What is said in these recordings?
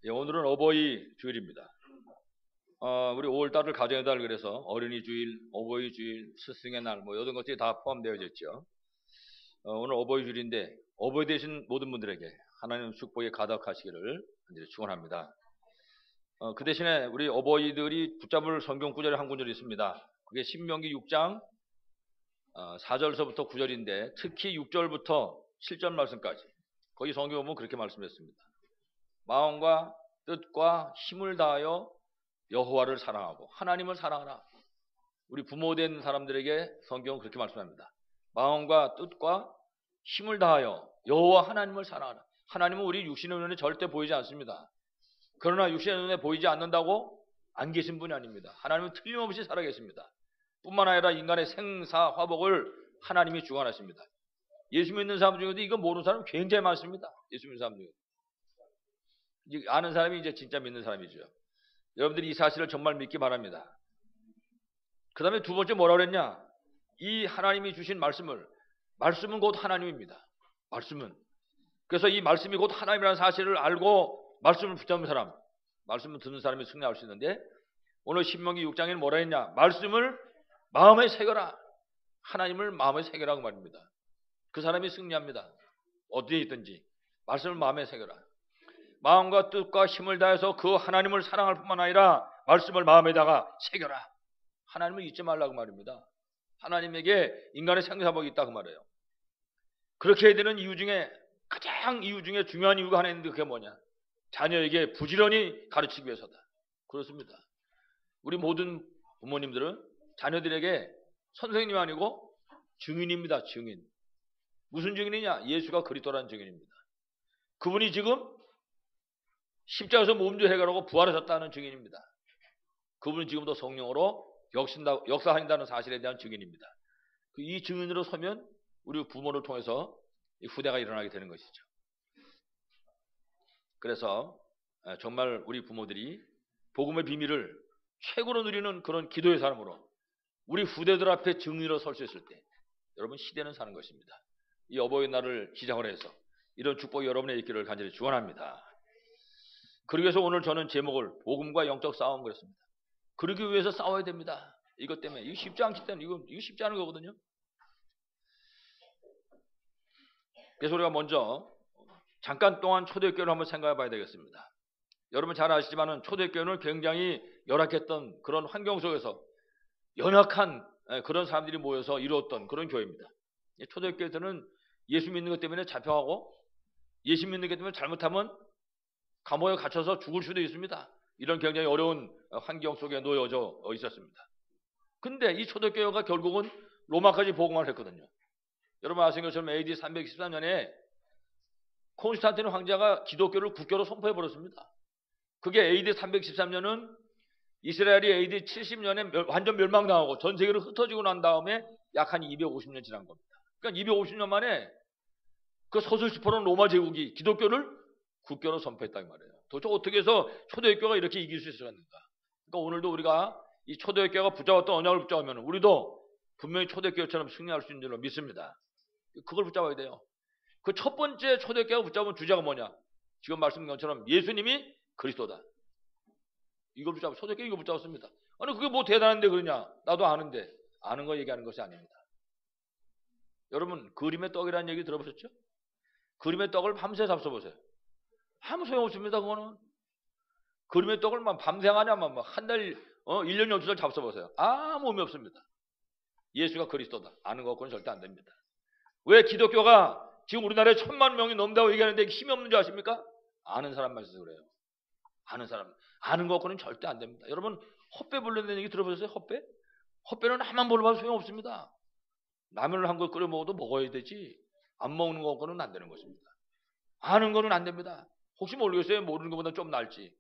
예, 오늘은 어버이 주일입니다. 우리 5월달을 가정의 달 그래서 어린이 주일, 어버이 주일, 스승의 날 뭐 이런 것들이 다 포함되어 있죠. 오늘 어버이 주일인데 어버이 되신 모든 분들에게 하나님 축복이 가득하시기를 축원합니다. 그 대신에 우리 어버이들이 붙잡을 성경 구절이 한 구절이 있습니다. 그게 신명기 6장 4절서부터 9절인데 특히 6절부터 7절 말씀까지 거기 성경 보면 그렇게 말씀했습니다. 마음과 뜻과 힘을 다하여 여호와를 사랑하고 하나님을 사랑하라. 우리 부모된 사람들에게 성경은 그렇게 말씀합니다. 마음과 뜻과 힘을 다하여 여호와 하나님을 사랑하라. 하나님은 우리 육신의 눈에 절대 보이지 않습니다. 그러나 육신의 눈에 보이지 않는다고 안 계신 분이 아닙니다. 하나님은 틀림없이 살아계십니다. 뿐만 아니라 인간의 생사 화복을 하나님이 주관하십니다. 예수 믿는 사람 중에도 이거 모르는 사람 굉장히 많습니다. 예수 믿는 사람 중에 아는 사람이 이제 진짜 믿는 사람이죠. 여러분들이 이 사실을 정말 믿기 바랍니다. 그 다음에 두 번째 뭐라 그랬냐? 이 하나님이 주신 말씀은 곧 하나님입니다. 말씀은. 그래서 이 말씀이 곧 하나님이라는 사실을 알고 말씀을 붙잡는 사람, 말씀을 듣는 사람이 승리할 수 있는데 오늘 신명기 6장에는 뭐라 했냐? 말씀을 마음에 새겨라. 하나님을 마음에 새겨라고 말입니다. 그 사람이 승리합니다. 어디에 있든지 말씀을 마음에 새겨라. 마음과 뜻과 힘을 다해서 그 하나님을 사랑할 뿐만 아니라 말씀을 마음에다가 새겨라. 하나님을 잊지 말라고 말입니다. 하나님에게 인간의 생사복이 있다고 말해요. 그렇게 해야 되는 이유 중에 가장 이유 중에 중요한 이유가 하나 있는데 그게 뭐냐? 자녀에게 부지런히 가르치기 위해서다. 그렇습니다. 우리 모든 부모님들은 자녀들에게 선생님이 아니고 증인입니다. 증인. 무슨 증인이냐? 예수가 그리스도라는 증인입니다. 그분이 지금 십자가에서 몸도 해결하고 부활하셨다는 증인입니다. 그분은 지금도 성령으로 역사한다는 사실에 대한 증인입니다. 이 증인으로 서면 우리 부모를 통해서 후대가 일어나게 되는 것이죠. 그래서 정말 우리 부모들이 복음의 비밀을 최고로 누리는 그런 기도의 사람으로 우리 후대들 앞에 증인으로 설 수 있을 때 여러분 시대는 사는 것입니다. 이 어버이날을 시작을 해서 이런 축복이 여러분의 있기를 간절히 축원합니다. 그러기 위해서 오늘 저는 제목을 복음과 영적 싸움 그랬습니다. 그러기 위해서 싸워야 됩니다. 이것 때문에 이거 쉽지 않기 때문에 이거 쉽지 않은 거거든요. 그래서 우리가 먼저 잠깐 동안 초대교회를 한번 생각해 봐야 되겠습니다. 여러분 잘 아시지만 초대교회는 굉장히 열악했던 그런 환경 속에서 연약한 그런 사람들이 모여서 이루었던 그런 교회입니다. 초대교회들은 예수 믿는 것 때문에 잡혀가고 예수 믿는 것 때문에 잘못하면 감옥에 갇혀서 죽을 수도 있습니다. 이런 굉장히 어려운 환경 속에 놓여져 있었습니다. 근데 이 초대교회가 결국은 로마까지 복음을 했거든요. 여러분 아시는 것처럼 AD 313년에 콘스탄티누 황제가 기독교를 국교로 선포해 버렸습니다. 그게 AD 313년은 이스라엘이 AD 70년에 완전 멸망당하고 전 세계로 흩어지고 난 다음에 약 한 250년 지난 겁니다. 그러니까 250년 만에 그 서슬시퍼런 로마 제국이 기독교를 국교로 선포했단 말이에요. 도대체 어떻게 해서 초대교회가 이렇게 이길 수 있었는가? 그러니까 오늘도 우리가 이 초대교회가 붙잡았던 언약을 붙잡으면 우리도 분명히 초대교회처럼 승리할 수 있는 줄로 믿습니다. 그걸 붙잡아야 돼요. 그 첫 번째 초대교회가 붙잡은 주제가 뭐냐? 지금 말씀드린 것처럼 예수님이 그리스도다. 이걸 붙잡고 초대교회 이거 붙잡았습니다. 아니 그게 뭐 대단한데 그러냐? 나도 아는데 아는 거 얘기하는 것이 아닙니다. 여러분 그림의 떡이라는 얘기 들어보셨죠? 그림의 떡을 밤새 잡숴보세요. 아무 소용없습니다. 그거는 그림의 떡을 밤생하냐만 한 달, 1년 연수를 잡숴보세요. 아무 의미 없습니다. 예수가 그리스도다. 아는 것 갖고는 절대 안 됩니다. 왜 기독교가 지금 우리나라에 1000만 명이 넘는다고 얘기하는데 힘이 없는 줄 아십니까? 아는 사람만 있어서 그래요. 아는 사람. 아는 것 갖고는 절대 안 됩니다. 여러분 헛배 불른다는 얘기 들어보셨어요? 헛배? 헛배는 나만 불러봐도 소용없습니다. 라면을 한 걸 끓여 먹어도 먹어야 되지 안 먹는 것 갖고는 안 되는 것입니다. 아는 거는 안 됩니다. 혹시 모르겠어요. 모르는 것보다 좀 나을지.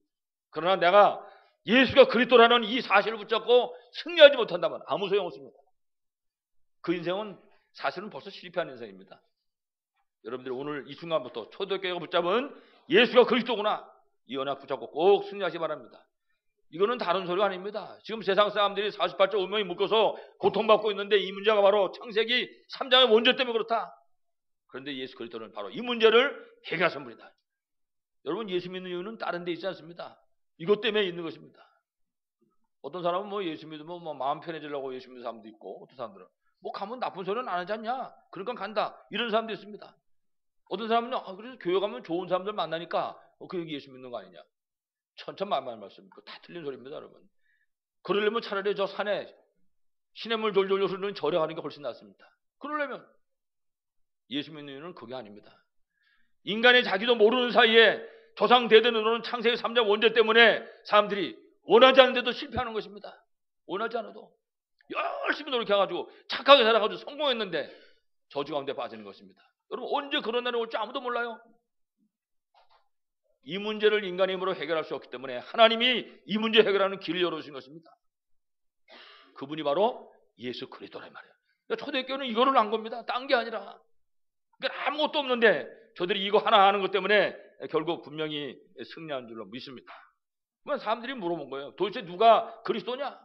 그러나 내가 예수가 그리스도라는 이 사실을 붙잡고 승리하지 못한다면 아무 소용없습니다. 그 인생은 사실은 벌써 실패한 인생입니다. 여러분들이 오늘 이 순간부터 초대교회가 붙잡은 예수가 그리스도구나. 이 언약 붙잡고 꼭 승리하시기 바랍니다. 이거는 다른 소리가 아닙니다. 지금 세상 사람들이 48조 운명이 묶여서 고통받고 있는데 이 문제가 바로 창세기 3장의 원죄 때문에 그렇다. 그런데 예수 그리스도는 바로 이 문제를 해결하신 분이다. 여러분 예수 믿는 이유는 다른 데 있지 않습니다. 이것 때문에 있는 것입니다. 어떤 사람은 뭐 예수 믿으면 뭐 마음 편해지려고 예수 믿는 사람도 있고, 어떤 사람들은 뭐 가면 나쁜 소리는 안 하지 않냐? 그러니까 간다. 이런 사람도 있습니다. 어떤 사람은요, 그래서 교회 가면 좋은 사람들 만나니까 그 얘기 예수 믿는 거 아니냐? 천천만만 말씀입니다. 다 틀린 소리입니다, 여러분. 그러려면 차라리 저 산에 시냇물 졸졸 흐르는 절에 가는 게 훨씬 낫습니다. 그러려면 예수 믿는 이유는 그게 아닙니다. 인간의 자기도 모르는 사이에 조상 대대로는 창세기 3장 원죄 때문에 사람들이 원하지 않는데도 실패하는 것입니다. 원하지 않아도 열심히 노력해가지고 착하게 살아가지고 성공했는데 저주 가운데 빠지는 것입니다. 여러분 언제 그런 날이 올지 아무도 몰라요. 이 문제를 인간의 힘으로 해결할 수 없기 때문에 하나님이 이 문제 해결하는 길을 열어주신 것입니다. 그분이 바로 예수 그리스도란 말이에요. 그러니까 초대교회는 이거를 한 겁니다. 딴 게 아니라. 그러니까 아무것도 없는데 저들이 이거 하나 하는 것 때문에 결국 분명히 승리한 줄로 믿습니다. 그러면 사람들이 물어본 거예요. 도대체 누가 그리스도냐?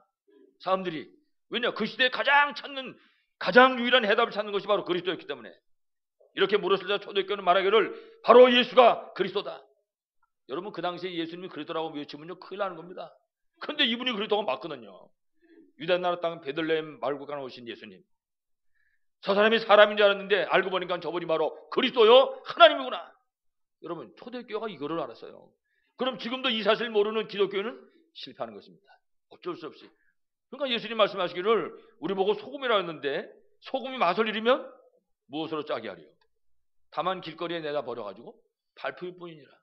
사람들이. 왜냐? 그 시대에 가장 유일한 해답을 찾는 것이 바로 그리스도였기 때문에. 이렇게 물었을 때 초대교회는 말하기를 바로 예수가 그리스도다. 여러분 그 당시에 예수님이 그리스도라고 외치면요 큰일 나는 겁니다. 그런데 이분이 그리스도가 맞거든요. 유다 나라 땅 베들레헴 말구간에 오신 예수님. 저 사람이 사람인 줄 알았는데 알고 보니까 저분이 바로 그리스도요 하나님이구나. 여러분 초대교회가 이거를 알았어요. 그럼 지금도 이 사실을 모르는 기독교회는 실패하는 것입니다. 어쩔 수 없이. 그러니까 예수님 말씀하시기를 우리 보고 소금이라 했는데 소금이 맛을 잃으면 무엇으로 짜게 하리요? 다만 길거리에 내다 버려가지고 발표일 뿐이니라.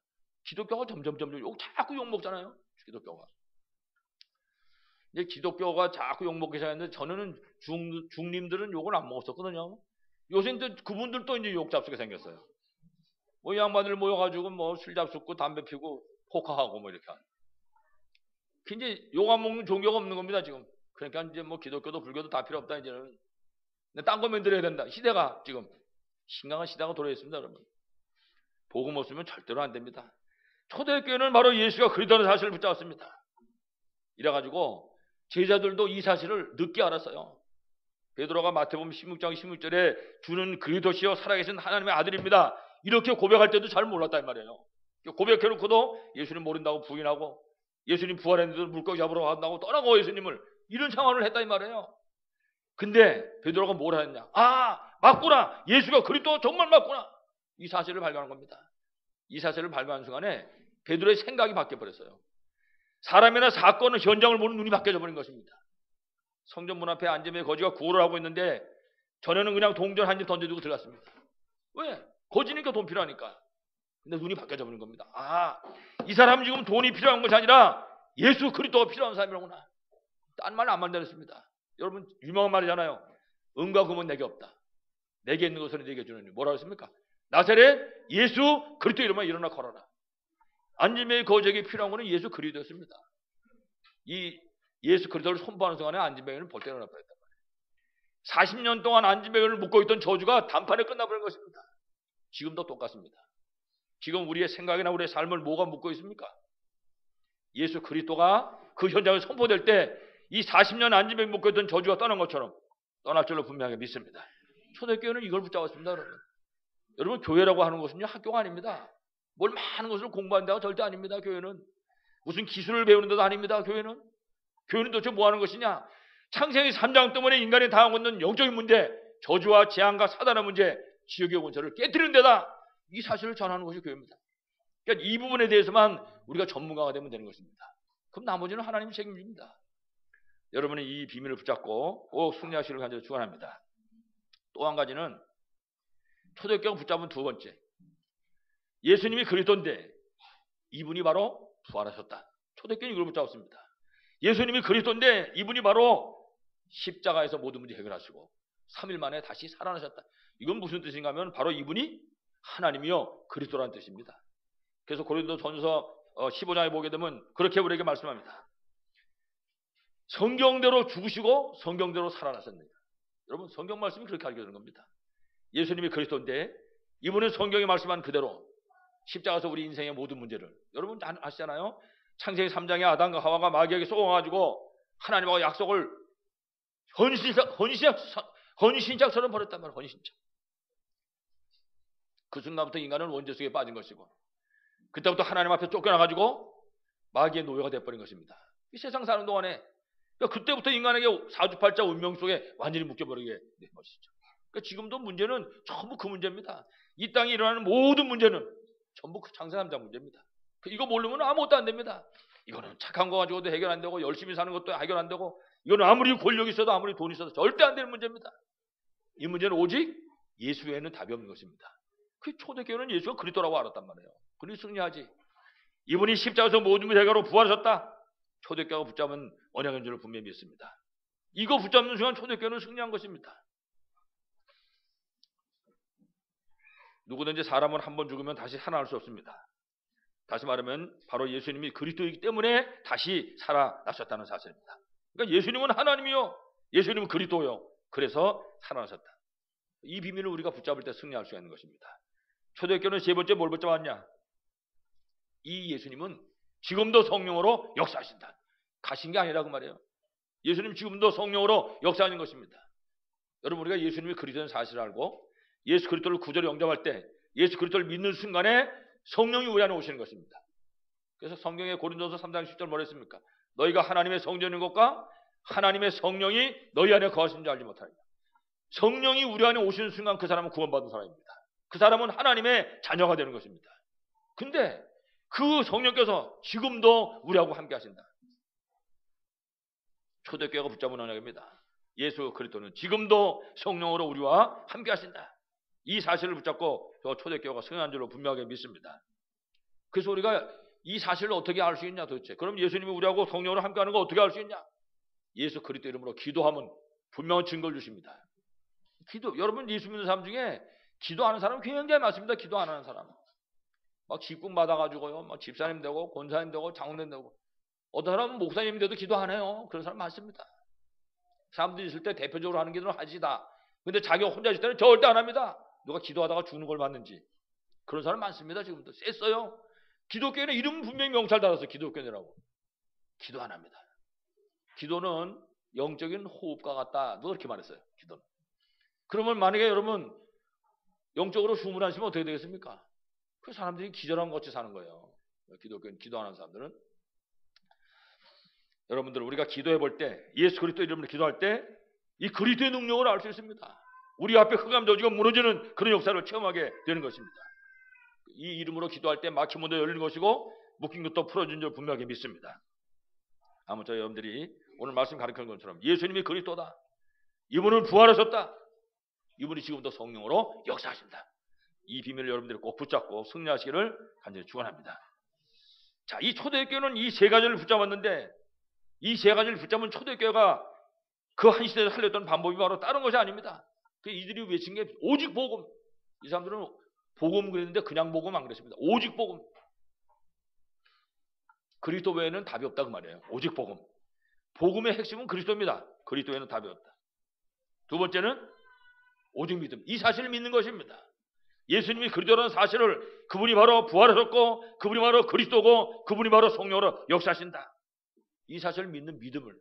기독교가 점점 자꾸 욕먹잖아요. 기독교가. 이제 기독교가 자꾸 욕먹기 시작했는데 저는 중님들은 욕을 안 먹었었거든요. 요새는 그분들도 이제 욕 잡수게 생겼어요. 뭐 양반들 모여가지고 뭐 술 잡수고 담배 피고 포카하고 뭐 이렇게 하는. 이제 욕 안 먹는 종교가 없는 겁니다 지금. 그러니까 이제 뭐 기독교도 불교도 다 필요 없다 이제는. 딴 거 만들어야 된다. 시대가 지금 심각한 시대가 돌아와 있습니다 여러분. 복음 없으면 절대로 안 됩니다. 초대교회는 바로 예수가 그리스도라는 사실을 붙잡았습니다. 이래가지고 제자들도 이 사실을 늦게 알았어요. 베드로가 마태복음 16장 16절에 주는 그리스도시요 살아계신 하나님의 아들입니다. 이렇게 고백할 때도 잘 몰랐단 말이에요. 고백해놓고도 예수님 모른다고 부인하고 예수님 부활했는데도 물고기 잡으러 간다고 떠나고 예수님을 이런 상황을 했다 이 말이에요. 근데 베드로가 뭘 했냐? 맞구나. 예수가 그리스도 정말 맞구나. 이 사실을 발견한 겁니다. 이 사실을 발견한 순간에 베드로의 생각이 바뀌어버렸어요. 사람이나 사건은 현장을 보는 눈이 바뀌어져 버린 것입니다. 성전 문 앞에 앉으며 거지가 구호를 하고 있는데 전에는 그냥 동전 한 집 던져두고 들어갔습니다. 왜? 거지니까 돈 필요하니까. 근데 눈이 바뀌어져 버린 겁니다. 이 사람 지금 돈이 필요한 것이 아니라 예수 그리스도가 필요한 사람이라구나. 딴 말 안 만들었습니다. 여러분 유명한 말이잖아요. 은과 금은 내게 없다. 내게 있는 것을 내게 주느니. 뭐라고 했습니까? 나사렛 예수 그리스도 이름으로 일어나 걸어라. 안지매의 거지에게 필요한 것은 예수 그리스도였습니다. 이 예수 그리스도를 선포하는 순간에 안지매는 볼때 일어나 버렸단 말이에요. 40년 동안 안지매를 묶고 있던 저주가 단판에 끝나버린 것입니다. 지금도 똑같습니다. 지금 우리의 생각이나 우리의 삶을 뭐가 묶고 있습니까? 예수 그리스도가 그 현장에 선포될 때 이 40년 안지매에 묶고 있던 저주가 떠난 것처럼 떠날 줄로 분명하게 믿습니다. 초대교회는 이걸 붙잡았습니다. 여러분 교회라고 하는 것은요 학교가 아닙니다. 뭘 많은 것을 공부한다고 절대 아닙니다. 교회는 무슨 기술을 배우는 데도 아닙니다. 교회는 도대체 뭐 하는 것이냐? 창세기 3장 때문에 인간이 당하고 있는 영적인 문제, 저주와 재앙과 사단의 문제, 지옥의 원천을 깨뜨리는 데다 이 사실을 전하는 것이 교회입니다. 그러니까 이 부분에 대해서만 우리가 전문가가 되면 되는 것입니다. 그럼 나머지는 하나님이 책임집니다. 여러분이 이 비밀을 붙잡고 꼭 승리하시기를 간절히 축원합니다. 또 한 가지는 초대교회가 붙잡은 두 번째, 예수님이 그리스도인데 이분이 바로 부활하셨다. 초대교회는 이걸 붙잡았습니다. 예수님이 그리스도인데 이분이 바로 십자가에서 모든 문제 해결하시고 3일 만에 다시 살아나셨다. 이건 무슨 뜻인가 하면 바로 이분이 하나님이요 그리스도라는 뜻입니다. 그래서 고린도전서 15장에 보게 되면 그렇게 우리에게 말씀합니다. 성경대로 죽으시고 성경대로 살아나셨느냐. 여러분 성경 말씀이 그렇게 알게 되는 겁니다. 예수님이 그리스도인데 이분은 성경이 말씀한 그대로 십자가에서 우리 인생의 모든 문제를, 여러분 아시잖아요. 창세기 3장에 아담과 하와가 마귀에게 속아가지고 하나님하고 약속을 헌신짝처럼 버렸단 말이에요. 헌신짝. 그 순간부터 인간은 원죄 속에 빠진 것이고 그때부터 하나님 앞에 쫓겨나가지고 마귀의 노예가 돼버린 것입니다. 이 세상 사는 동안에 그때부터 인간에게 사주팔자 운명 속에 완전히 묶여버리게 된 것이죠. 지금도 문제는 전부 그 문제입니다. 이 땅에 일어나는 모든 문제는 전부 그 장사남자 문제입니다. 이거 모르면 아무것도 안 됩니다. 이거는 착한 거 가지고도 해결 안 되고 열심히 사는 것도 해결 안 되고 이거는 아무리 권력이 있어도 아무리 돈이 있어도 절대 안 되는 문제입니다. 이 문제는 오직 예수 외에는 답이 없는 것입니다. 그 초대교회는 예수가 그리스도라고 알았단 말이에요. 그리 승리하지. 이분이 십자가에서 모든 대가로 부활하셨다. 초대교회가 붙잡은 언약인 줄을 분명히 믿습니다. 이거 붙잡는 순간 초대교회는 승리한 것입니다. 누구든지 사람은 한 번 죽으면 다시 살아날 수 없습니다. 다시 말하면 바로 예수님이 그리스도이기 때문에 다시 살아나셨다는 사실입니다. 그러니까 예수님은 하나님이요, 예수님은 그리스도요. 그래서 살아나셨다. 이 비밀을 우리가 붙잡을 때 승리할 수가 있는 것입니다. 초대교회는 세 번째 뭘 붙잡았냐? 이 예수님은 지금도 성령으로 역사하신다. 가신 게 아니라고 말이에요. 예수님 지금도 성령으로 역사하는 것입니다. 여러분, 우리가 예수님이 그리스도인 사실을 알고 예수 그리스도를 구주로 영접할 때 예수 그리스도를 믿는 순간에 성령이 우리 안에 오시는 것입니다. 그래서 성경의 고린도서 3장 10절 뭐라 했습니까? 너희가 하나님의 성전인 것과 하나님의 성령이 너희 안에 거하신 줄 알지 못하느냐. 성령이 우리 안에 오시는 순간 그 사람은 구원받은 사람입니다. 그 사람은 하나님의 자녀가 되는 것입니다. 근데 그 성령께서 지금도 우리하고 함께 하신다. 초대교회가 붙잡은 언약입니다. 예수 그리스도는 지금도 성령으로 우리와 함께 하신다. 이 사실을 붙잡고 저 초대교회가 승리한 줄로 분명하게 믿습니다. 그래서 우리가 이 사실을 어떻게 알 수 있냐 도대체. 그럼 예수님이 우리하고 성령으로 함께하는 거 어떻게 알 수 있냐? 예수 그리스도 이름으로 기도하면 분명한 증거를 주십니다. 여러분 예수 믿는 사람 중에 기도하는 사람은 굉장히 많습니다. 기도 안 하는 사람. 막 직분 받아가지고요, 막 집사님 되고 권사님 되고 장로님 되고, 어떤 사람은 목사님 돼도 기도 안 해요. 그런 사람 많습니다. 사람들이 있을 때 대표적으로 하는 기도는 하지다. 근데 자기가 혼자 있을 때는 절대 안 합니다. 누가 기도하다가 죽는 걸 봤는지. 그런 사람 많습니다. 지금도 셌어요. 기독교회는 이름 분명히 명찰 달아서 기독교회라고. 기도 안 합니다. 기도는 영적인 호흡과 같다. 누가 그렇게 말했어요. 기도는. 그러면 만약에 여러분 영적으로 숨을 안 쉬면 어떻게 되겠습니까? 그 사람들이 기절한 것 같이 사는 거예요. 기독교는 기도하는 사람들은. 여러분들 우리가 기도해 볼 때 예수 그리스도 이름으로 기도할 때 이 그리스도의 능력을 알 수 있습니다. 우리 앞에 흑암 저지가 무너지는 그런 역사를 체험하게 되는 것입니다. 이 이름으로 기도할 때 막힌 문도 열리는 것이고 묶인 것도 풀어진 줄 분명하게 믿습니다. 아무쪼록 여러분들이 오늘 말씀 가르치는 것처럼 예수님이 그리스도다. 이분은 부활하셨다. 이분이 지금도 성령으로 역사하신다. 이 비밀을 여러분들이 꼭 붙잡고 승리하시기를 간절히 축원합니다. 자, 이 초대교회는 이 세 가지를 붙잡았는데 이 세 가지를 붙잡은 초대교회가 그 한 시대에 살렸던 방법이 바로 다른 것이 아닙니다. 이들이 외친 게 오직 복음. 이 사람들은 복음 그랬는데 그냥 복음 안 그랬습니다. 오직 복음. 그리스도 외에는 답이 없다 그 말이에요. 오직 복음. 복음의 핵심은 그리스도입니다. 그리스도 외에는 답이 없다. 두 번째는 오직 믿음. 이 사실을 믿는 것입니다. 예수님이 그리스도라는 사실을, 그분이 바로 부활하셨고 그분이 바로 그리스도고 그분이 바로 성령으로 역사하신다. 이 사실을 믿는 믿음을.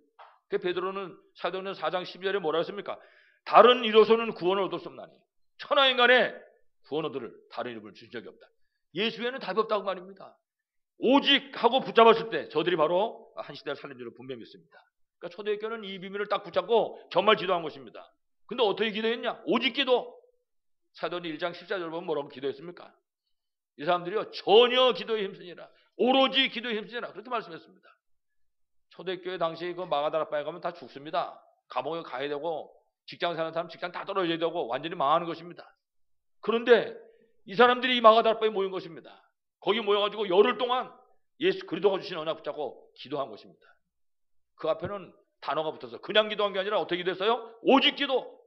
베드로는 사도행전 4장 12절에 뭐라고 했습니까? 다른 이로서는 구원을 얻을 수 없나니 천하인간에 구원 얻을 다른 이름을 주신 적이 없다. 예수에는 답이 없다고 말입니다. 오직 하고 붙잡았을 때 저들이 바로 한 시대를 살린 줄을 분명히 믿습니다. 그러니까 초대교회는 이 비밀을 딱 붙잡고 정말 기도한 것입니다. 근데 어떻게 기도했냐? 오직 기도. 사도행전 1장 14절 보면 뭐라고 기도했습니까? 이 사람들이요 전혀 기도에 힘쓰니라. 오로지 기도에 힘쓰니라. 그렇게 말씀했습니다. 초대교회 당시 그 마가다락방에 가면 다 죽습니다. 감옥에 가야 되고 직장 사는 사람 직장 다 떨어져야 되고 완전히 망하는 것입니다. 그런데 이 사람들이 이 마가다락방에 모인 것입니다. 거기 모여가지고 열흘 동안 예수 그리스도가 주신 언약 붙잡고 기도한 것입니다. 그 앞에는 단어가 붙어서 그냥 기도한 게 아니라 어떻게 기도했어요? 오직 기도.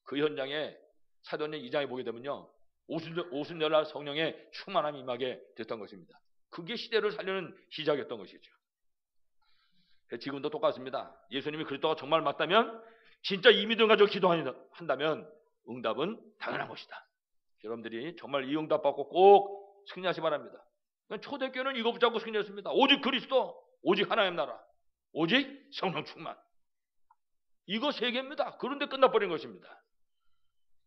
그 현장에 사도행전 2장에 보게 되면요 오순절날 성령의 충만함이 임하게 됐던 것입니다. 그게 시대를 살리는 시작이었던 것이죠. 지금도 똑같습니다. 예수님이 그리스도가 정말 맞다면 진짜 이 믿음 가지고 기도한다면 응답은 당연한 것이다. 여러분들이 정말 이 응답 받고 꼭 승리하시 바랍니다. 초대교회는 이거 붙잡고 승리했습니다. 오직 그리스도, 오직 하나님 나라, 오직 성령 충만. 이거 세 개입니다. 그런데 끝나버린 것입니다.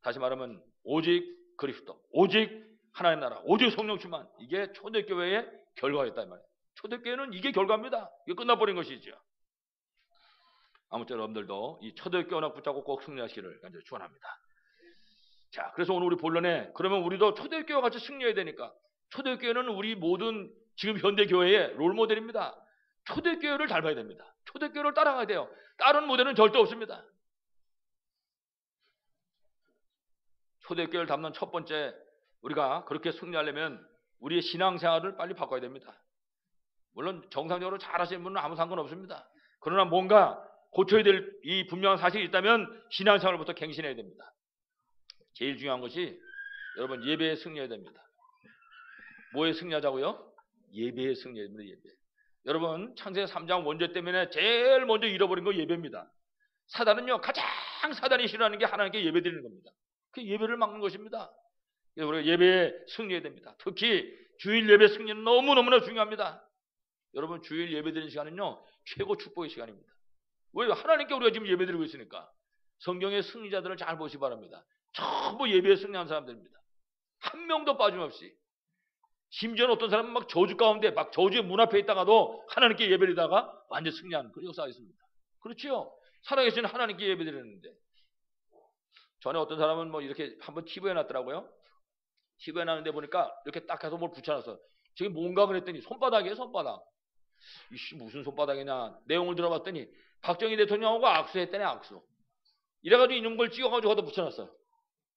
다시 말하면 오직 그리스도, 오직 하나님 나라, 오직 성령 충만. 이게 초대교회의 결과였다 이 말이에요. 초대교회는 이게 결과입니다. 이게 끝나버린 것이죠. 아무튼 여러분들도 이 초대교회 언약 붙잡고 꼭 승리하시기를 간절히 축원합니다. 자, 그래서 오늘 우리 본론에 그러면 우리도 초대교회와 같이 승리해야 되니까 초대교회는 우리 모든 지금 현대교회의 롤모델입니다. 초대교회를 닮아야 됩니다. 초대교회를 따라가야 돼요. 다른 모델은 절대 없습니다. 초대교회를 닮는 첫 번째, 우리가 그렇게 승리하려면 우리의 신앙생활을 빨리 바꿔야 됩니다. 물론 정상적으로 잘하시는 분은 아무 상관없습니다. 그러나 뭔가 고쳐야 될 이 분명한 사실이 있다면 신앙생활부터 갱신해야 됩니다. 제일 중요한 것이 여러분 예배에 승리해야 됩니다. 뭐에 승리하자고요? 예배에 승리해야 됩니다. 예배. 여러분 창세기 3장 원죄 때문에 제일 먼저 잃어버린 거 예배입니다. 사단은요 가장 사단이 싫어하는 게 하나님께 예배 드리는 겁니다. 그 예배를 막는 것입니다. 그래서 우리가 예배에 승리해야 됩니다. 특히 주일 예배 승리는 너무너무나 중요합니다. 여러분 주일 예배 드리는 시간은요 최고 축복의 시간입니다. 왜? 하나님께 우리가 지금 예배 드리고 있으니까. 성경의 승리자들을 잘 보시기 바랍니다. 전부 예배에 승리한 사람들입니다. 한 명도 빠짐없이. 심지어는 어떤 사람은 막 저주 가운데 막 저주의 문 앞에 있다가도 하나님께 예배드리다가 완전 승리하는 그런 역사가 있습니다. 그렇지요? 살아계신 하나님께 예배드리는데 전에 어떤 사람은 뭐 이렇게 한번 TV에 놨더라고요. TV에 놨는데 보니까 이렇게 딱 해서 뭘 붙여놨어. 저게 뭔가 그랬더니 손바닥이에요, 손바닥. 이씨 무슨 손바닥이냐. 내용을 들어봤더니 박정희 대통령하고 악수했다네, 악수. 이래가지고 이런 걸 찍어가지고 갖다 붙여놨어.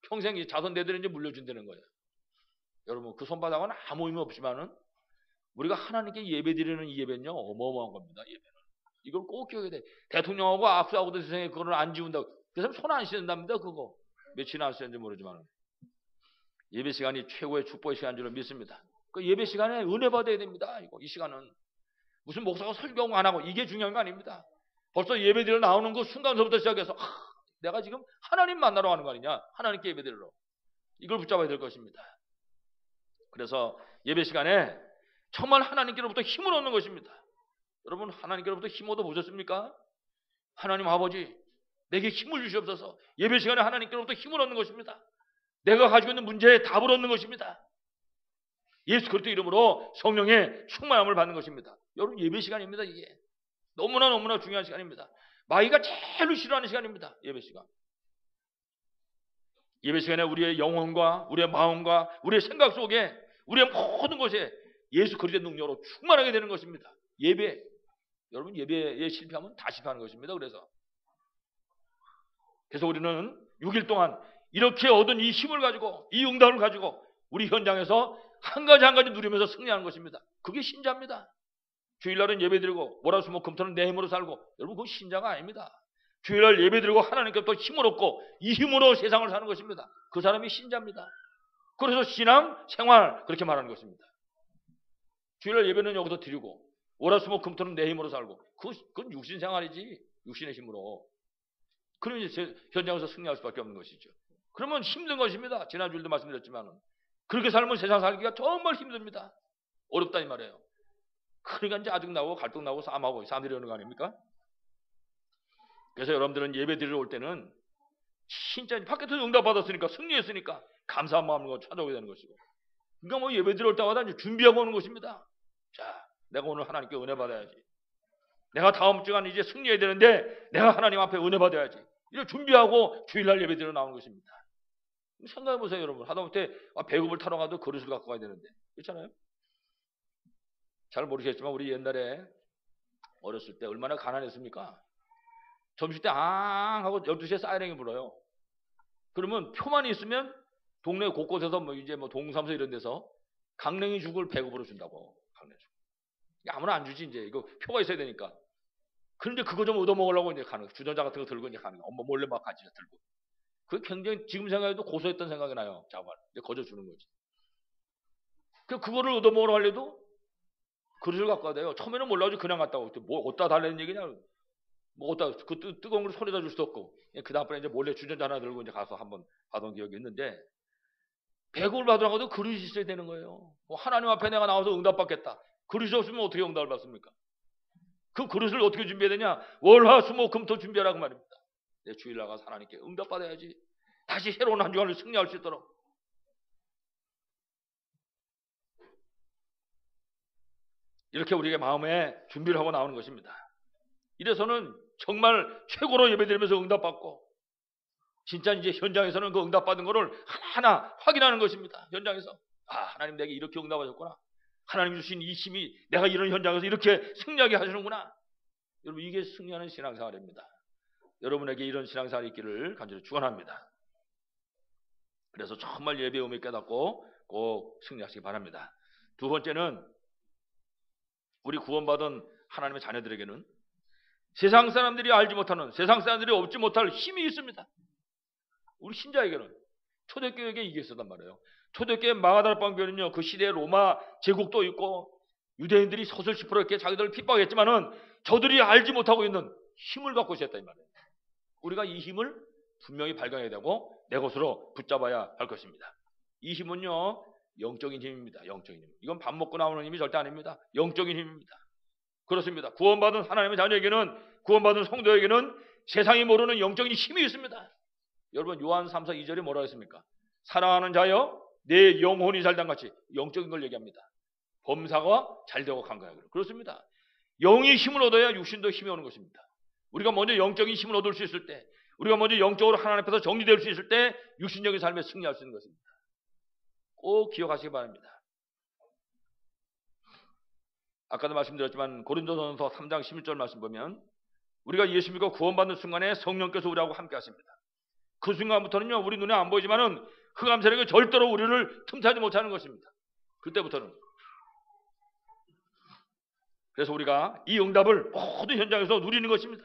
평생 자손 대대로 이제 물려준다는 거예요. 여러분 그 손바닥은 아무 의미 없지만은 우리가 하나님께 예배드리는 이 예배는요 어마어마한 겁니다. 예배는 이걸 꼭 기억해야 돼. 대통령하고 악수하고도 세상에 그거를 안 지운다고. 그 사람 손 안 씻는답니다. 그거 며칠 안 쓰는지 모르지만 예배 시간이 최고의 축복의 시간인 줄 믿습니다. 그 예배 시간에 은혜 받아야 됩니다. 이 시간은 무슨 목사가 설교 안 하고 이게 중요한 거 아닙니다. 벌써 예배드리러 나오는 그 순간서부터 시작해서 내가 지금 하나님 만나러 가는 거 아니냐. 하나님께 예배드리러. 이걸 붙잡아야 될 것입니다. 그래서 예배 시간에 정말 하나님께로부터 힘을 얻는 것입니다. 여러분 하나님께로부터 힘 얻어 보셨습니까? 하나님 아버지 내게 힘을 주시옵소서. 예배 시간에 하나님께로부터 힘을 얻는 것입니다. 내가 가지고 있는 문제에 답을 얻는 것입니다. 예수 그리스도 이름으로 성령의 충만함을 받는 것입니다. 여러분 예배 시간입니다. 이게 너무나 중요한 시간입니다. 마귀가 제일 싫어하는 시간입니다. 예배 시간. 예배 시간에 우리의 영혼과 우리의 마음과 우리의 생각 속에 우리의 모든 것에 예수 그리스도의 능력으로 충만하게 되는 것입니다. 예배. 여러분 예배에 실패하면 다 실패하는 것입니다. 그래서 우리는 6일 동안 이렇게 얻은 이 힘을 가지고 이 응답을 가지고 우리 현장에서 한 가지 누리면서 승리하는 것입니다. 그게 신자입니다. 주일날은 예배드리고 월화수목금토는 내 힘으로 살고 여러분 그건 신자가 아닙니다. 주일날 예배드리고 하나님께부터 힘을 얻고 이 힘으로 세상을 사는 것입니다. 그 사람이 신자입니다. 그래서 신앙 생활 그렇게 말하는 것입니다. 주일날 예배는 여기서 드리고 월화수목금토는 내 힘으로 살고 그건 육신 생활이지 육신의 힘으로. 그러면 이제 현장에서 승리할 수밖에 없는 것이죠. 그러면 힘든 것입니다. 지난주에도 말씀드렸지만 그렇게 살면 세상 살기가 정말 힘듭니다. 어렵다 이 말이에요. 그러니까 이제 아득 나고 갈등 나고 싸움하고 사람들이 오는 거 아닙니까? 그래서 여러분들은 예배 드리러 올 때는 진짜 밖에서 응답 받았으니까 승리했으니까 감사한 마음으로 찾아오게 되는 것이고 그러니까 뭐 예배 드리러 올 때마다 이제 준비하고 오는 것입니다. 자, 내가 오늘 하나님께 은혜 받아야지. 내가 다음 주간 이제 승리해야 되는데 내가 하나님 앞에 은혜 받아야지. 이렇게 준비하고 주일날 예배 드리러 나오는 것입니다. 생각해 보세요, 여러분. 하다못해 배급을 타러 가도 그릇을 갖고 가야 되는데 그렇잖아요? 잘 모르시겠지만 우리 옛날에 어렸을 때 얼마나 가난했습니까? 점심 때 앙 하고 12시에 사이렌이 불어요. 그러면 표만 있으면 동네 곳곳에서 뭐 이제 뭐 동사무소 이런 데서 강냉이 죽을 배급으로 준다고. 강냉이 죽. 아무나 안 주지 이제 이거 표가 있어야 되니까. 그런데 그거 좀 얻어 먹으려고 이제 가는 거. 주전자 같은 거 들고 이제 가는 거. 엄마 몰래 막 같이 들고. 그게 굉장히 지금 생각해도 고소했던 생각이 나요. 자관. 이제 거저 주는 거지. 그거를 얻어 먹으러 가려도 그릇을 갖고 가야 돼요. 처음에는 몰라가지고 그냥 갔다 오고 뭐 어디다 달라는 얘기냐. 뭐 어디다 그 뜨거운 걸 손에다 줄 수도 없고. 그 다음번에 이제 몰래 주전자 하나 들고 이제 가서 한번 받은 기억이 있는데 배급을 받으라고도 그릇이 있어야 되는 거예요. 하나님 앞에 내가 나와서 응답받겠다. 그릇이 없으면 어떻게 응답을 받습니까? 그 그릇을 어떻게 준비해야 되냐? 월화수목금토 준비하라고 말입니다. 내 주일 나가서 하나님께 응답받아야지. 다시 새로운 한 주간을 승리할 수 있도록. 이렇게 우리에게 마음에 준비를 하고 나오는 것입니다. 이래서는 정말 최고로 예배드리면서 응답받고 진짜 이제 현장에서는 그 응답받은 것을 하나하나 확인하는 것입니다. 현장에서 하나님 내게 이렇게 응답하셨구나. 하나님 주신 이 힘이 내가 이런 현장에서 이렇게 승리하게 하시는구나. 여러분 이게 승리하는 신앙생활입니다. 여러분에게 이런 신앙생활이 있기를 간절히 축원합니다. 그래서 정말 예배의 의미 깨닫고 꼭 승리하시기 바랍니다. 두 번째는 우리 구원받은 하나님의 자녀들에게는 세상 사람들이 알지 못하는, 세상 사람들이 얻지 못할 힘이 있습니다. 우리 신자에게는 초대교회에 이게 있었단 말이에요. 초대교회 마가다락방 교회는요, 그 시대에 로마 제국도 있고 유대인들이 서슬시퍼 이렇게 자기들을 핍박했지만은 저들이 알지 못하고 있는 힘을 갖고 있었다 이 말이에요. 우리가 이 힘을 분명히 발견해야 되고 내 것으로 붙잡아야 할 것입니다. 이 힘은요, 영적인 힘입니다. 영적인 힘. 이건 밥 먹고 나오는 힘이 절대 아닙니다. 영적인 힘입니다. 그렇습니다. 구원받은 하나님의 자녀에게는, 구원받은 성도에게는 세상이 모르는 영적인 힘이 있습니다. 여러분 요한 3서 2절이 뭐라고 했습니까? 사랑하는 자여 내 영혼이 잘된 같이 영적인 걸 얘기합니다. 범사가 잘되고 강건하여. 그렇습니다. 영이 힘을 얻어야 육신도 힘이 오는 것입니다. 우리가 먼저 영적인 힘을 얻을 수 있을 때, 우리가 먼저 영적으로 하나님 앞에서 정리될 수 있을 때 육신적인 삶에 승리할 수 있는 것입니다. 꼭 기억하시기 바랍니다. 아까도 말씀드렸지만 고린도전서 3장 11절 말씀 보면 우리가 예수 믿고 구원받는 순간에 성령께서 우리하고 함께 하십니다. 그 순간부터는요, 우리 눈에 안 보이지만은 흑암 세력이 절대로 우리를 틈타지 못하는 것입니다. 그때부터는. 그래서 우리가 이 응답을 모든 현장에서 누리는 것입니다.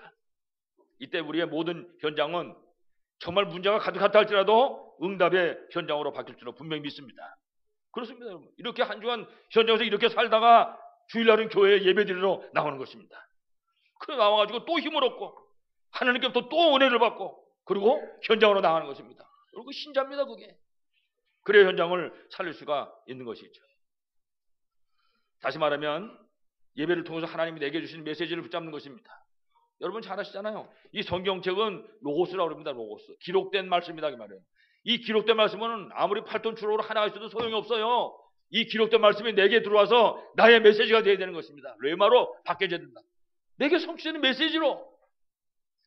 이때 우리의 모든 현장은 정말 문제가 가득하다 할지라도 응답의 현장으로 바뀔 줄로 분명히 믿습니다. 그렇습니다, 여러분. 이렇게 한 주간 현장에서 이렇게 살다가 주일날은 교회에 예배드리러 나오는 것입니다. 그래 나와가지고 또 힘을 얻고 하나님께부터 또 은혜를 받고 그리고 현장으로 나가는 것입니다. 그리고 신자입니다, 그게. 그래야 현장을 살릴 수가 있는 것이죠. 다시 말하면 예배를 통해서 하나님이 내게 주신 메시지를 붙잡는 것입니다. 여러분 잘 아시잖아요. 이 성경책은 로고스라고 합니다. 로고스. 기록된 말씀이다 그 말이에요. 이 기록된 말씀은 아무리 8톤 추로로 하나가 있어도 소용이 없어요. 이 기록된 말씀이 내게 들어와서 나의 메시지가 되어야 되는 것입니다. 레마로 바뀌어야 된다. 내게 성취되는 메시지로.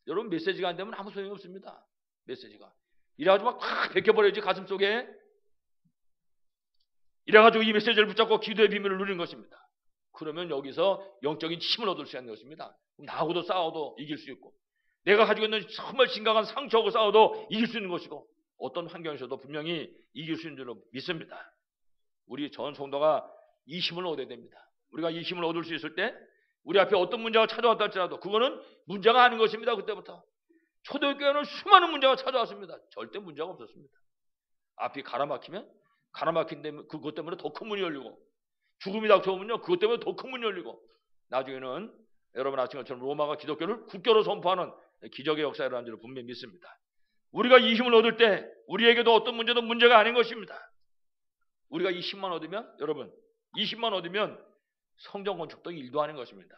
여러분 메시지가 안 되면 아무 소용이 없습니다. 메시지가. 이래가지고 막 베껴버려야지 가슴속에. 이래가지고 이 메시지를 붙잡고 기도의 비밀을 누리는 것입니다. 그러면 여기서 영적인 힘을 얻을 수 있는 것입니다. 나하고도 싸워도 이길 수 있고 내가 가지고 있는 정말 심각한 상처하고 싸워도 이길 수 있는 것이고 어떤 환경에서도 분명히 이길 수 있는 줄로 믿습니다. 우리 전 성도가 이 힘을 얻어야 됩니다. 우리가 이 힘을 얻을 수 있을 때 우리 앞에 어떤 문제가 찾아왔다 할지라도 그거는 문제가 아닌 것입니다. 그때부터. 초대교회는 수많은 문제가 찾아왔습니다. 절대 문제가 없었습니다. 앞이 가라막히면 가라막힌 데면 그것 때문에 더 큰 문이 열리고 죽음이 닥쳐오면요 그것 때문에 더 큰 문이 열리고 나중에는 여러분 아신 것처럼 로마가 기독교를 국교로 선포하는 기적의 역사가 일어난 줄을 분명히 믿습니다. 우리가 이 힘을 얻을 때 우리에게도 어떤 문제도 문제가 아닌 것입니다. 우리가 이 힘만 얻으면 여러분 이 힘만 얻으면 성전 건축도 일도 아닌 것입니다.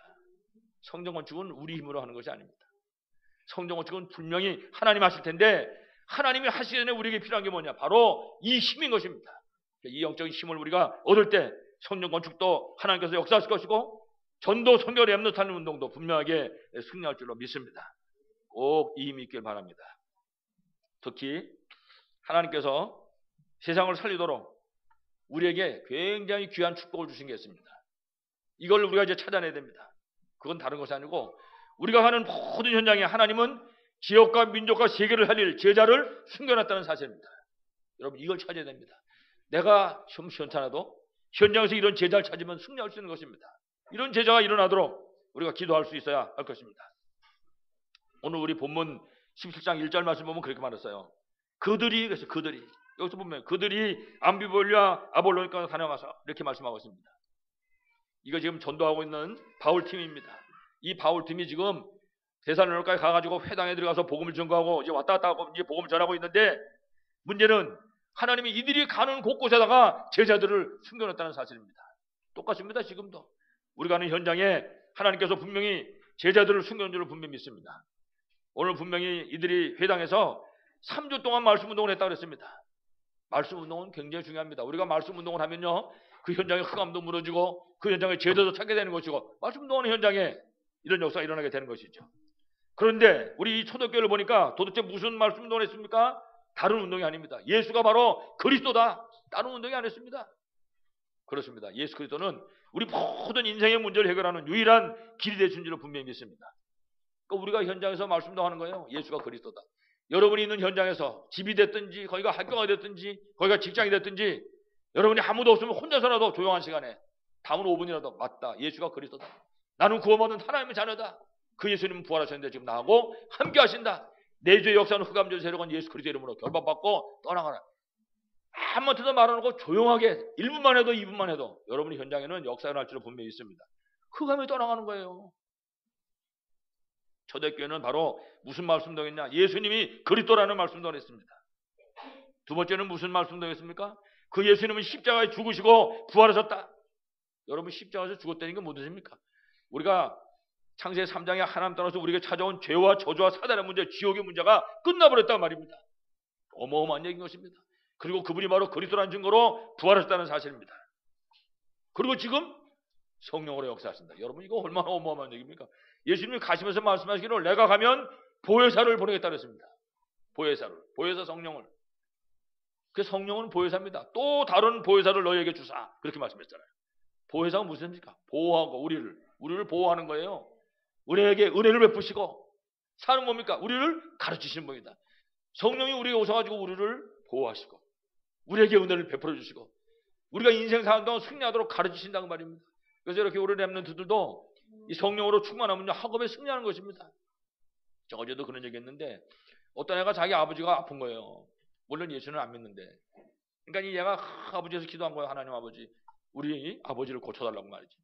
성전 건축은 우리 힘으로 하는 것이 아닙니다. 성전 건축은 분명히 하나님 하실 텐데 하나님이 하시기 전에 우리에게 필요한 게 뭐냐? 바로 이 힘인 것입니다. 이 영적인 힘을 우리가 얻을 때 성전 건축도 하나님께서 역사하실 것이고 전도 선교 렘넌트하는 운동도 분명하게 승리할 줄로 믿습니다. 꼭 이 힘이 있길 바랍니다. 특히 하나님께서 세상을 살리도록 우리에게 굉장히 귀한 축복을 주신 게 있습니다. 이걸 우리가 이제 찾아내야 됩니다. 그건 다른 것이 아니고 우리가 하는 모든 현장에 하나님은 지역과 민족과 세계를 살릴 제자를 숨겨놨다는 사실입니다. 여러분 이걸 찾아야 됩니다. 내가 좀 시원찮아도 현장에서 이런 제자를 찾으면 승리할 수 있는 것입니다. 이런 제자가 일어나도록 우리가 기도할 수 있어야 할 것입니다. 오늘 우리 본문 17장 1절 말씀 보면 그렇게 말했어요. 그들이 여기서 보면 그들이 암비볼리아 아볼로니까 다녀가서 이렇게 말씀하고 있습니다. 이거 지금 전도하고 있는 바울팀입니다. 이 바울팀이 지금 데살로니가에 가가지고 회당에 들어가서 복음을 전거하고 이제 왔다 갔다 하고 이제 복음을 전하고 있는데 문제는 하나님이 이들이 가는 곳곳에다가 제자들을 숨겨놨다는 사실입니다. 똑같습니다. 지금도 우리가 가는 현장에 하나님께서 분명히 제자들을 숨겨놓은 줄을 분명히 믿습니다. 오늘 분명히 이들이 회당에서 3주 동안 말씀 운동을 했다고 그랬습니다. 말씀 운동은 굉장히 중요합니다. 우리가 말씀 운동을 하면요 그 현장에 흑암도 무너지고 그 현장에 제도도 찾게 되는 것이고 말씀 운동하는 현장에 이런 역사가 일어나게 되는 것이죠. 그런데 우리 이 초대교회를 보니까 도대체 무슨 말씀 운동을 했습니까? 다른 운동이 아닙니다. 예수가 바로 그리스도다. 다른 운동이 안 했습니다. 그렇습니다. 예수 그리스도는 우리 모든 인생의 문제를 해결하는 유일한 길이 되신 줄로 분명히 믿습니다. 그러니까 우리가 현장에서 말씀 운동하는 거예요. 예수가 그리스도다. 여러분이 있는 현장에서 집이 됐든지 거기가 학교가 됐든지 거기가 직장이 됐든지 여러분이 아무도 없으면 혼자서라도 조용한 시간에 담은 5분이라도 맞다. 예수가 그리스도다. 나는 구원받은 하나님의 자녀다. 그 예수님은 부활하셨는데 지금 나하고 함께 하신다. 내 죄의 역사는 흑암죄의 세력은 예수 그리스도 이름으로 결박받고 떠나가라. 한마디도 말 안 하고 조용하게 1분만 해도 2분만 해도 여러분이 현장에는 역사가 날 줄은 분명히 있습니다. 흑암이 떠나가는 거예요. 초대교회는 바로 무슨 말씀도 했냐? 예수님이 그리스도라는 말씀도 했습니다. 두 번째는 무슨 말씀도 했습니까? 그 예수님은 십자가에 죽으시고 부활하셨다. 여러분 십자가에서 죽었다는 게 무엇입니까? 우리가 창세기 3장에 하나님 따라서 우리에게 찾아온 죄와 저주와 사단의 문제, 지옥의 문제가 끝나버렸단 말입니다. 어마어마한 얘기인 것입니다. 그리고 그분이 바로 그리스도라는 증거로 부활하셨다는 사실입니다. 그리고 지금 성령으로 역사하신다. 여러분 이거 얼마나 어마어마한 얘기입니까? 예수님이 가시면서 말씀하시기를 내가 가면 보혜사를 보내겠다 그랬습니다. 보혜사 성령을. 그 성령은 보혜사입니다. 또 다른 보혜사를 너희에게 주사. 그렇게 말씀했잖아요. 보혜사가 무슨 뜻입니까? 보호하고 우리를 보호하는 거예요. 우리에게 은혜를 베푸시고 사는 뭡니까? 우리를 가르치시는 분이다. 성령이 우리에게 오셔가지고 우리를 보호하시고 우리에게 은혜를 베풀어 주시고 우리가 인생 사는 동안 승리하도록 가르치신다는 말입니다. 그래서 이렇게 우리 렘넌트들도 이 성령으로 충만하면요 학업에 승리하는 것입니다. 저 어제도 그런 얘기 했는데 어떤 애가 자기 아버지가 아픈 거예요. 물론 예수는 안 믿는데 그러니까 이 얘가 아버지에서 기도한 거예요. 하나님 아버지 우리 아버지를 고쳐달라고 말이지.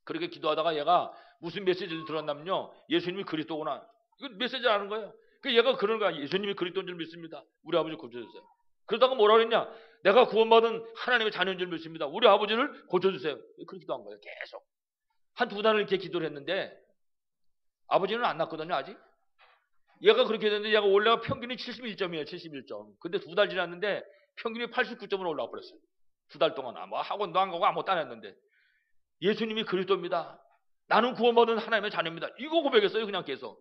그렇게 기도하다가 얘가 무슨 메시지를 들었냐면요 예수님이 그리스도구나. 이거 메시지를 아는 거예요. 그 얘가 그런 거야. 예수님이 그리스도인 줄 믿습니다. 우리 아버지 고쳐주세요. 그러다가 뭐라 그랬냐? 내가 구원받은 하나님의 자녀인 줄 믿습니다. 우리 아버지를 고쳐주세요. 그렇게 기도한 거예요. 계속. 한 2달을 이렇게 기도를 했는데 아버지는 안 났거든요. 아직. 얘가 그렇게 됐는데 얘가 원래가 평균이 71점이에요. 71점. 근데 2달 지났는데 평균이 89점으로 올라와 버렸어요. 2달 동안 뭐 학원도 안 가고 아무것도 안 했는데 예수님이 그리스도입니다. 나는 구원받은 하나님의 자녀입니다. 이거 고백했어요. 그냥 계속.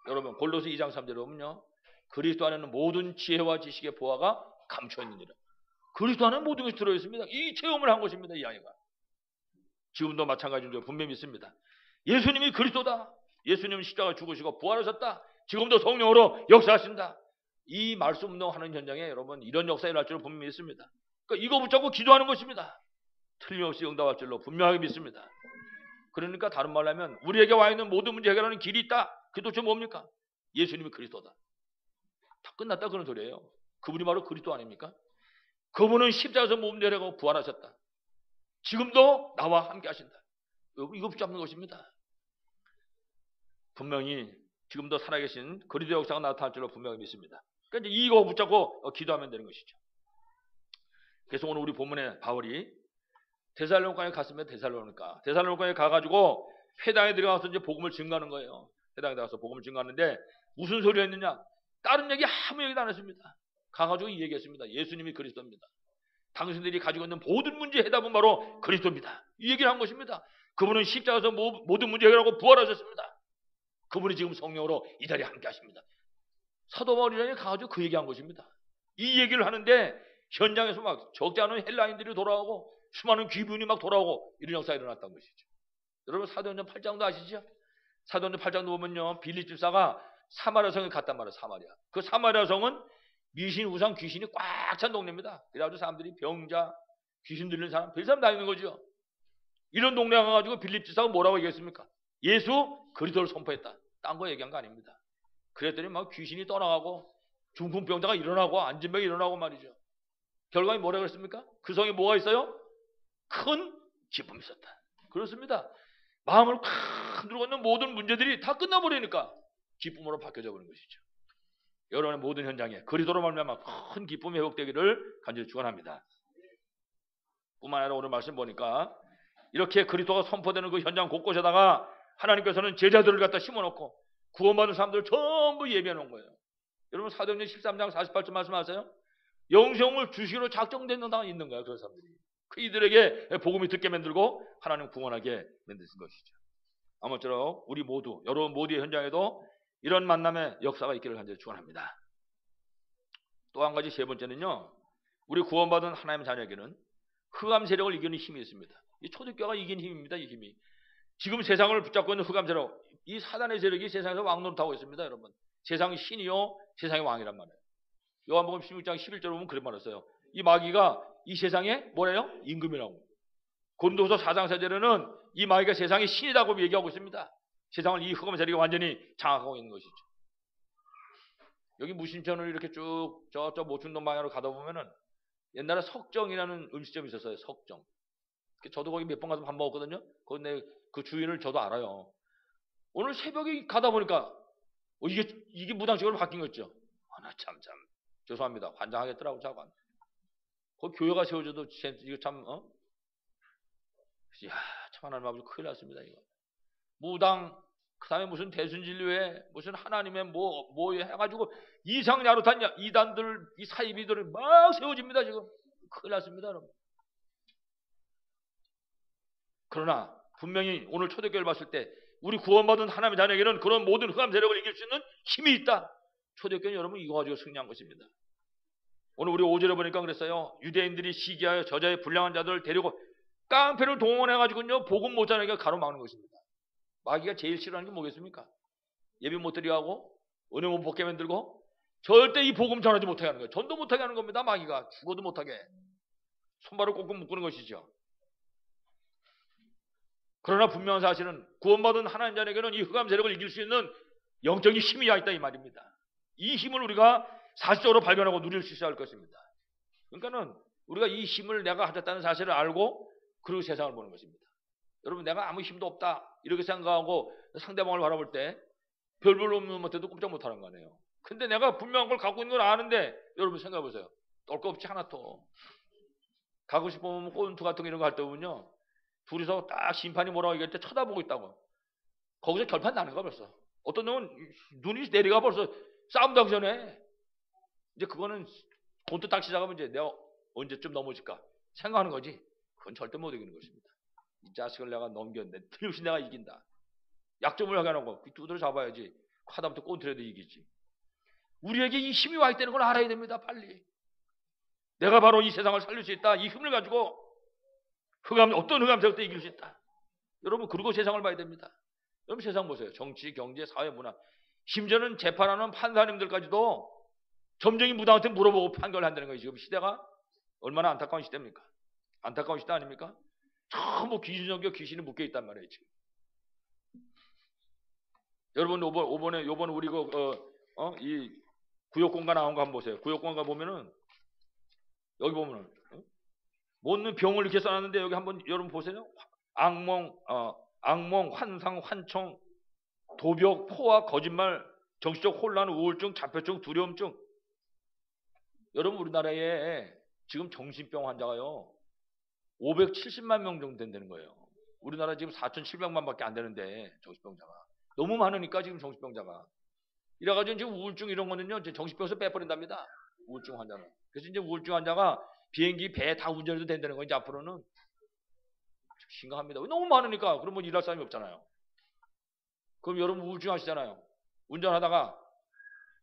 여러분 골로새 2장 3절에 보면요. 그리스도 안에는 모든 지혜와 지식의 보화가 감춰있느니라. 그리스도 안에는 모든 것이 들어있습니다. 이 체험을 한 것입니다. 이 아이가. 지금도 마찬가지인 줄 분명히 믿습니다. 예수님이 그리스도다. 예수님은 십자가에 죽으시고 부활하셨다. 지금도 성령으로 역사하신다. 이 말씀 운동하는 현장에 여러분 이런 역사가 일어날 줄을 분명히 믿습니다. 그러니까 이거 붙잡고 기도하는 것입니다. 틀림없이 응답할 줄로 분명하게 믿습니다. 그러니까 다른 말로 하면 우리에게 와 있는 모든 문제 해결하는 길이 있다. 그게 도대체 뭡니까? 예수님이 그리스도다. 다 끝났다 그런 소리예요. 그분이 바로 그리스도 아닙니까? 그분은 십자가에서 몸 내려가고 부활하셨다. 지금도 나와 함께 하신다. 이거 붙잡는 것입니다. 분명히 지금도 살아계신 그리스도 역사가 나타날 줄로 분명히 믿습니다. 그러니까 이제 이거 붙잡고 기도하면 되는 것이죠. 그래서 오늘 우리 본문에 바울이 데살로니가에 갔으면 데살로니가에 가가지고 회당에 들어가서 이제 복음을 증거하는 거예요. 회당에 들어가서 복음을 증거하는데 무슨 소리 했느냐? 다른 얘기 아무 얘기도 안 했습니다. 가가지고 이 얘기했습니다. 예수님이 그리스도입니다. 당신들이 가지고 있는 모든 문제 해답은 바로 그리스도입니다. 이 얘기를 한 것입니다. 그분은 십자가에서 모든 문제 해결하고 부활하셨습니다. 그분이 지금 성령으로 이 자리에 함께 하십니다. 사도 바울이 가가지고 그 얘기한 것입니다. 이 얘기를 하는데 현장에서 막 적지 않은 헬라인들이 돌아오고 수많은 귀분이 막 돌아오고 이런 역사가 일어났다는 것이죠. 여러분 사도행전 8장도 아시죠? 사도행전 8장도 보면요. 빌립 집사가 사마리아 성에 갔단 말이에요. 사마리아. 그 사마리아 성은 미신, 우상, 귀신이 꽉 찬 동네입니다. 그래가지고 사람들이 병자, 귀신 들리는 사람, 별 사람 다니는 거죠. 이런 동네 가가지고 빌립 집사가 뭐라고 얘기했습니까? 예수 그리스도를 선포했다. 딴 거 얘기한 거 아닙니다. 그랬더니 막 귀신이 떠나가고 중풍병자가 일어나고 안진병이 일어나고 말이죠. 결과에 뭐라고 했습니까? 그 성에 뭐가 있어요? 큰 기쁨이 있었다. 그렇습니다. 마음을 콱 흔들고 있는 모든 문제들이 다 끝나버리니까 기쁨으로 바뀌어져 버린 것이죠. 여러분의 모든 현장에 그리스도로 말미암아 큰 기쁨이 회복되기를 간절히 축원합니다. 뿐만 아니라 오늘 말씀 보니까 이렇게 그리스도가 선포되는 그 현장 곳곳에다가 하나님께서는 제자들을 갖다 심어놓고 구원받은 사람들을 전부 예비해 놓은 거예요. 여러분 사도행전 13장 48절 말씀하세요. 영생을 주시기로 작정된 데가 있는 거예요. 그런 사람들이. 그 이들에게 복음이 듣게 만들고 하나님 구원하게 만드신 것이죠. 아무쪼록 우리 모두, 여러분 모두의 현장에도 이런 만남의 역사가 있기를 간절히 축원합니다. 또 한 가지 세 번째는요, 우리 구원받은 하나님의 자녀에게는 흑암 세력을 이기는 힘이 있습니다. 이 초대교회가 이긴 힘입니다. 이 힘이. 지금 세상을 붙잡고 있는 흑암 세력, 이 사단의 세력이 세상에서 왕노릇하고 있습니다. 여러분, 세상의 신이요 세상의 왕이란 말이에요. 요한복음 16장 11절에 보면 그런 말을 써요. 이 마귀가 이 세상의 뭐래요? 임금이라고. 고린도후서 4장 4절에는 이 마귀가 세상의 신이라고 얘기하고 있습니다. 세상을 이 흑암 세력이 완전히 장악하고 있는 것이죠. 여기 무신천을 이렇게 쭉 저쪽 모춘동 방향으로 가다 보면은 옛날에 석정이라는 음식점이 있었어요. 석정. 저도 거기 몇 번 가서 밥 먹었거든요. 거기 그 주인을 저도 알아요. 오늘 새벽에 가다 보니까 이게 무당식으로 바뀐 거 있죠. 나 참 죄송합니다. 환장하겠더라고 자관. 거기 교회가 세워져도 이거 참 참 하나님 아버지 큰일 났습니다. 이거 무당 그다음에 무슨 대순진료회 무슨 하나님의 뭐 해가지고 이상야릇한 이단들 이 사이비들을 막 세워집니다. 지금 큰일 났습니다. 여러분. 그러나 분명히 오늘 초대교회를 봤을 때 우리 구원받은 하나님의 자녀에게는 그런 모든 흑암 세력을 이길 수 있는 힘이 있다. 초대교회는 여러분 이거 가지고 승리한 것입니다. 오늘 우리 5절에 보니까 그랬어요. 유대인들이 시기하여 저자의 불량한 자들을 데리고 깡패를 동원해가지고요 복음 못 전하게 가로막는 것입니다. 마귀가 제일 싫어하는 게 뭐겠습니까? 예배 못 드리게 하고 은혜 못 받게 만들고 절대 이 복음 전하지 못하게 하는 거예요. 전도 못하게 하는 겁니다. 마귀가 죽어도 못하게 손발을 꽁꽁 묶는 것이죠. 그러나 분명한 사실은 구원받은 하나님 자녀에게는 이 흑암 세력을 이길 수 있는 영적인 힘이 있다 이 말입니다. 이 힘을 우리가 사실적으로 발견하고 누릴 수 있어야 할 것입니다. 그러니까는 우리가 이 힘을 내가 가졌다는 사실을 알고 그리고 세상을 보는 것입니다. 여러분 내가 아무 힘도 없다 이렇게 생각하고 상대방을 바라볼 때 별별 없는 것들도 꼼짝 못하는 거 아니에요. 근데 내가 분명한 걸 갖고 있는 걸 아는데 여러분 생각해 보세요. 떨 거 없지 하나도. 가고 싶으면 꼰투 같은 거 이런 거 할 때 보면요. 둘이서 딱 심판이 뭐라고 얘기할 때 쳐다보고 있다고. 거기서 결판 나는 거야 벌써. 어떤 놈은 눈이 내려가 벌써 싸움도 하기 전에. 이제 그거는 곤투 딱 시작하면 이제 내가 언제쯤 넘어질까 생각하는 거지. 그건 절대 못 이기는 것입니다. 이 자식을 내가 넘겼는데 틀림없이 내가 이긴다. 약점을 하게 하는 거 두드려 잡아야지. 하다부터 꼰투라도 이기지. 우리에게 이 힘이 와 있다는 걸 알아야 됩니다. 빨리. 내가 바로 이 세상을 살릴 수 있다. 이 힘을 가지고 어떤 흑암 세력도 이길 수 있다. 여러분 그리고 세상을 봐야 됩니다. 여러분 세상 보세요. 정치, 경제, 사회, 문화. 심지어는 재판하는 판사님들까지도 점쟁이 무당한테 물어보고 판결을 한다는 거예요. 지금 시대가 얼마나 안타까운 시대입니까? 안타까운 시대 아닙니까? 전부 귀신 정교 귀신이 묶여 있단 말이에요. 지금. 여러분 요번에 우리 이 구역공간 나온 거 한번 보세요. 구역공간 보면은 여기 보면은 뭔 병을 이렇게 써놨는데 여기 한번 여러분 보세요. 악몽, 환상, 환청, 도벽, 포화, 거짓말, 정신적 혼란, 우울증, 자폐증, 두려움증. 여러분 우리나라에 지금 정신병 환자가요 570만 명 정도 된다는 거예요. 우리나라 지금 4,700만밖에 안 되는데 정신병자가 너무 많으니까 지금 정신병자가 이래가지고 지금 우울증 이런 거는요 정신병에서 빼버린답니다. 우울증 환자는. 그래서 이제 우울증 환자가 비행기, 배 다 운전해도 된다는 거 이제 앞으로는 심각합니다. 너무 많으니까 그러면 일할 사람이 없잖아요. 그럼 여러분 우울증 하시잖아요. 운전하다가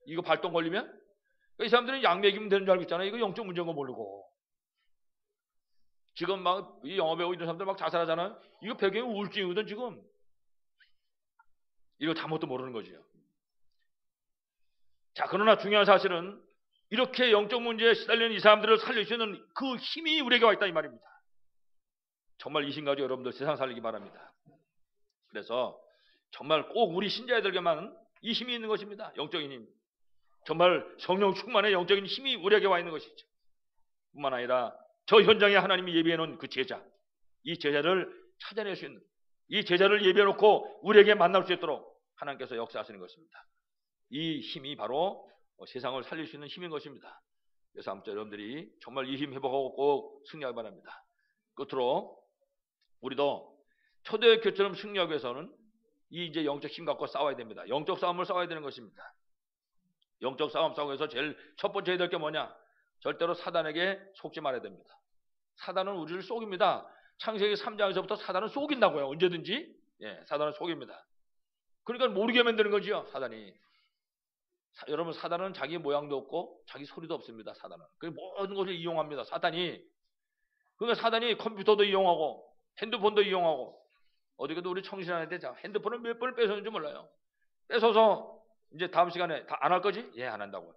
이거 발동 걸리면 이 사람들은 약 먹이면 되는 줄 알고 있잖아요. 이거 영적 문제인 거 모르고 지금 막 이 영화배우 이런 사람들 막 자살하잖아요. 이거 배경이 우울증이거든 지금. 이거 잘못도 모르는 거죠. 자 그러나 중요한 사실은 이렇게 영적 문제에 시달리는 이 사람들을 살릴 수 있는 그 힘이 우리에게 와 있다 이 말입니다. 정말 이 신가지 여러분들 세상 살리기 바랍니다. 그래서 정말 꼭 우리 신자들에게만 이 힘이 있는 것입니다. 영적인 힘. 정말 성령 충만의 영적인 힘이 우리에게 와 있는 것이죠. 뿐만 아니라 저 현장에 하나님이 예비해 놓은 그 제자, 이 제자를 찾아낼 수 있는 이 제자를 예비해 놓고 우리에게 만날 수 있도록 하나님께서 역사하시는 것입니다. 이 힘이 바로 세상을 살릴 수 있는 힘인 것입니다. 그래서 아무쪼록 여러분들이 정말 이 힘 회복하고 꼭 승리하기 바랍니다. 끝으로 우리도 초대교회처럼 승리하기 위해서는 이 이제 영적 힘 갖고 싸워야 됩니다. 영적 싸움을 싸워야 되는 것입니다. 영적 싸움 싸우기 위해서 제일 첫 번째 해야 될 게 뭐냐? 절대로 사단에게 속지 말아야 됩니다. 사단은 우리를 속입니다. 창세기 3장에서부터 사단은 속인다고요. 언제든지. 예, 사단은 속입니다. 그러니까 모르게 만드는 거죠, 사단이. 여러분, 사단은 자기 모양도 없고 자기 소리도 없습니다. 사단은. 그 모든 것을 이용합니다. 사단이. 그러니까 사단이 컴퓨터도 이용하고 핸드폰도 이용하고 어디 가도 우리 청신한테 핸드폰을 몇 번을 뺏었는지 몰라요. 뺏어서 이제 다음 시간에 다 안 할 거지? 예, 안 한다고요.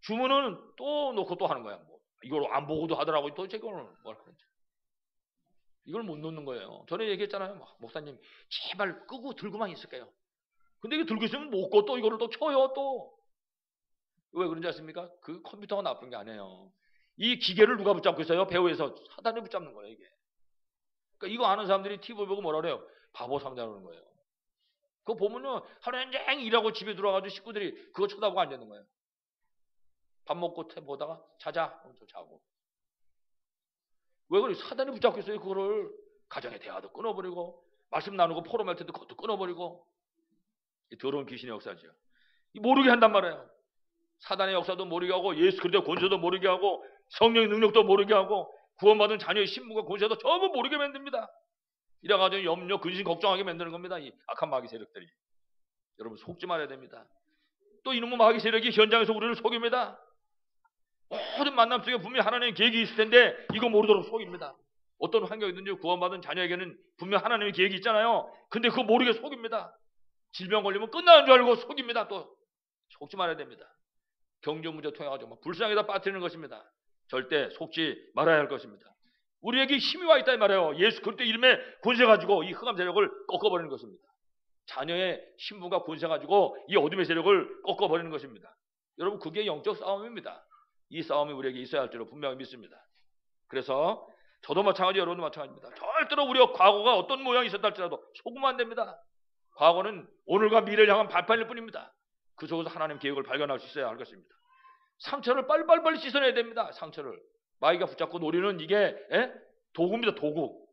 주문은 또 놓고 또 하는 거야. 뭐. 이걸 안 보고도 하더라고요. 도대체 이걸 뭘 그런지. 이걸 못 놓는 거예요. 전에 얘기했잖아요. 목사님, 제발 끄고 들고만 있을게요. 근데 이거 들고 있으면 못 꺼. 또 이거를 또 켜요. 또. 왜 그런지 아십니까? 그 컴퓨터가 나쁜 게 아니에요. 이 기계를 누가 붙잡고 있어요? 배후에서 사단이 붙잡는 거예요, 이게. 그러니까 이거 아는 사람들이 TV 보고 뭐라 그래요? 바보 상대하는 거예요. 그거 보면은 하루 종일 일하고 집에 들어와가지고 식구들이 그거 쳐다보고 앉아있는 거예요. 밥 먹고 보다가 자자 하면서 자고. 왜 그래? 사단이 붙잡고 있어요. 그거를. 가정의 대화도 끊어버리고 말씀 나누고 포럼할 때도 그것도 끊어버리고. 이 더러운 귀신의 역사죠. 모르게 한단 말이에요. 사단의 역사도 모르게 하고 예수 그리스도의 권세도 모르게 하고 성령의 능력도 모르게 하고 구원받은 자녀의 신분과 권세도 전부 모르게 만듭니다. 이래가지고 염려, 근심, 걱정하게 만드는 겁니다. 이 악한 마귀 세력들이. 여러분 속지 말아야 됩니다. 또 이놈의 마귀 세력이 현장에서 우리를 속입니다. 모든 만남 속에 분명히 하나님의 계획이 있을 텐데 이거 모르도록 속입니다. 어떤 환경이든지 구원받은 자녀에게는 분명 하나님의 계획이 있잖아요. 근데 그거 모르게 속입니다. 질병 걸리면 끝나는 줄 알고 속입니다. 또 속지 말아야 됩니다. 경제 문제 통해가지고 불쌍에다 빠뜨리는 것입니다. 절대 속지 말아야 할 것입니다. 우리에게 힘이 와 있다 이 말이에요. 예수 그리스도 이름에 권세 가지고 이 흑암 세력을 꺾어버리는 것입니다. 자녀의 신분과 권세 가지고 이 어둠의 세력을 꺾어버리는 것입니다. 여러분 그게 영적 싸움입니다. 이 싸움이 우리에게 있어야 할 줄로 분명히 믿습니다. 그래서 저도 마찬가지 여러분도 마찬가지입니다. 절대로 우리가 과거가 어떤 모양이 있었다 할지라도 속으면 안 됩니다. 과거는 오늘과 미래를 향한 발판일 뿐입니다. 그 속에서 하나님 계획을 발견할 수 있어야 할 것입니다. 상처를 빨리 씻어내야 됩니다. 상처를. 마귀가 붙잡고 노리는 이게 도구입니다. 도구.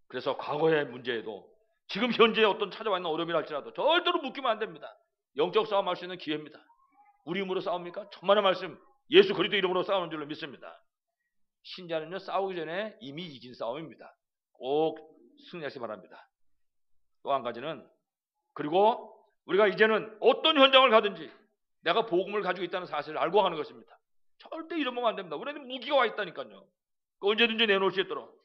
그래서 과거의 문제에도 지금 현재에 어떤 찾아와 있는 어려움이라 할지라도 절대로 묶이면 안 됩니다. 영적 싸움할 수 있는 기회입니다. 우리 힘으로 싸웁니까? 천만의 말씀 예수 그리스도 이름으로 싸우는 줄로 믿습니다. 신자는요 싸우기 전에 이미 이긴 싸움입니다. 꼭 승리하시기 바랍니다. 또 한 가지는 그리고 우리가 이제는 어떤 현장을 가든지 내가 복음을 가지고 있다는 사실을 알고 가는 것입니다. 절대 잃어먹으면 안 됩니다. 우리는 무기가 와 있다니까요. 언제든지 내놓을 수 있도록.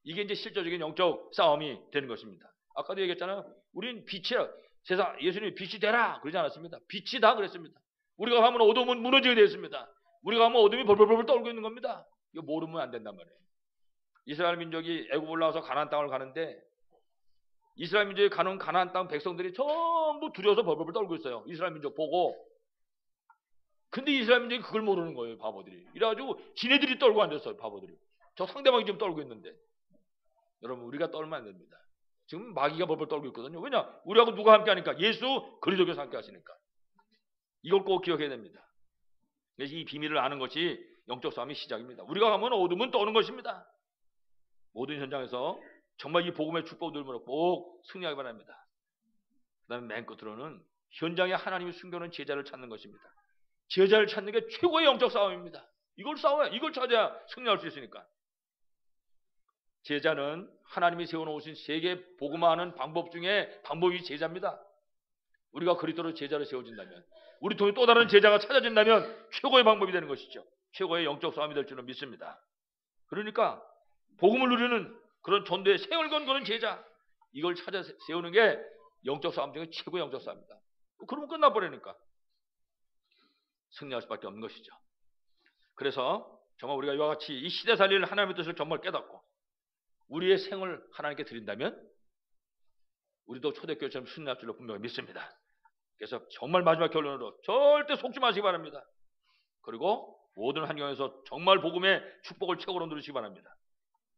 이게 이제 실질적인 영적 싸움이 되는 것입니다. 아까도 얘기했잖아요. 우린 빛이라 세상 예수님이 빛이 되라 그러지 않았습니다. 빛이다 그랬습니다. 우리가 가면 어둠은 무너지게 되어 있습니다. 우리가 가면 어둠이 벌벌벌 떨고 있는 겁니다. 이거 모르면 안 된단 말이에요. 이스라엘 민족이 애굽 올라와서 가나안 땅을 가는데 이스라엘 민족이 가는 가나안 땅 백성들이 전부 두려워서 벌벌벌 떨고 있어요. 이스라엘 민족 보고. 근데 이스라엘 민족이 그걸 모르는 거예요. 바보들이. 이래가지고 지네들이 떨고 앉았어요. 바보들이. 저 상대방이 지금 떨고 있는데. 여러분 우리가 떨면 안 됩니다. 지금 마귀가 벌벌 떨고 있거든요. 왜냐? 우리하고 누가 함께 하니까? 예수 그리스도께서 함께 하시니까. 이걸 꼭 기억해야 됩니다. 그래서 이 비밀을 아는 것이 영적 싸움의 시작입니다. 우리가 가면 어둠은 떠는 것입니다. 모든 현장에서 정말 이 복음의 축복을 누리므로 꼭 승리하기 바랍니다. 그 다음에 맨 끝으로는 현장에 하나님이 숨겨놓은 제자를 찾는 것입니다. 제자를 찾는 게 최고의 영적 싸움입니다. 이걸 싸워야, 이걸 찾아야 승리할 수 있으니까. 제자는 하나님이 세워놓으신 세계 복음화하는 방법 중에 방법이 제자입니다. 우리가 그리스도로 제자로 세워진다면, 우리 통해 또 다른 제자가 찾아진다면 최고의 방법이 되는 것이죠. 최고의 영적 싸움이 될 줄은 믿습니다. 그러니까 복음을 누리는 그런 전도에 세월 건 그런 제자, 이걸 찾아 세우는 게 영적 싸움 중에 최고의 영적 싸움입니다. 그러면 끝나버리니까 승리할 수밖에 없는 것이죠. 그래서 정말 우리가 이와 같이 이 시대 살릴 하나님의 뜻을 정말 깨닫고 우리의 생을 하나님께 드린다면 우리도 초대교회처럼 승리할 줄로 분명히 믿습니다. 그래서 정말 마지막 결론으로 절대 속지 마시기 바랍니다. 그리고 모든 환경에서 정말 복음의 축복을 최고로 누리시기 바랍니다.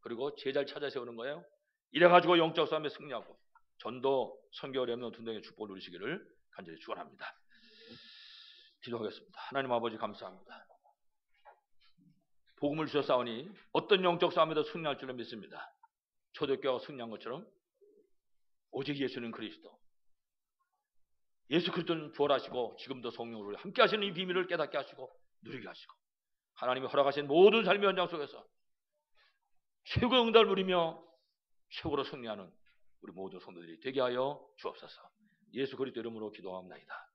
그리고 제자를 찾아 세우는 거예요. 이래가지고 영적 싸움에 승리하고 전도, 선교, 렘넌트 등등의 축복을 누리시기를 간절히 축원합니다. 기도하겠습니다. 하나님 아버지 감사합니다. 복음을 주셨사오니 어떤 영적 싸움에도 승리할 줄로 믿습니다. 초대교회가 승리한 것처럼 오직 예수는 그리스도, 예수 그리스도는 부활하시고 지금도 성령으로 함께 하시는 이 비밀을 깨닫게 하시고 누리게 하시고 하나님이 허락하신 모든 삶의 현장 속에서 최고의 응답을 누리며 최고로 승리하는 우리 모든 성도들이 되게 하여 주옵소서. 예수 그리스도 이름으로 기도합니다.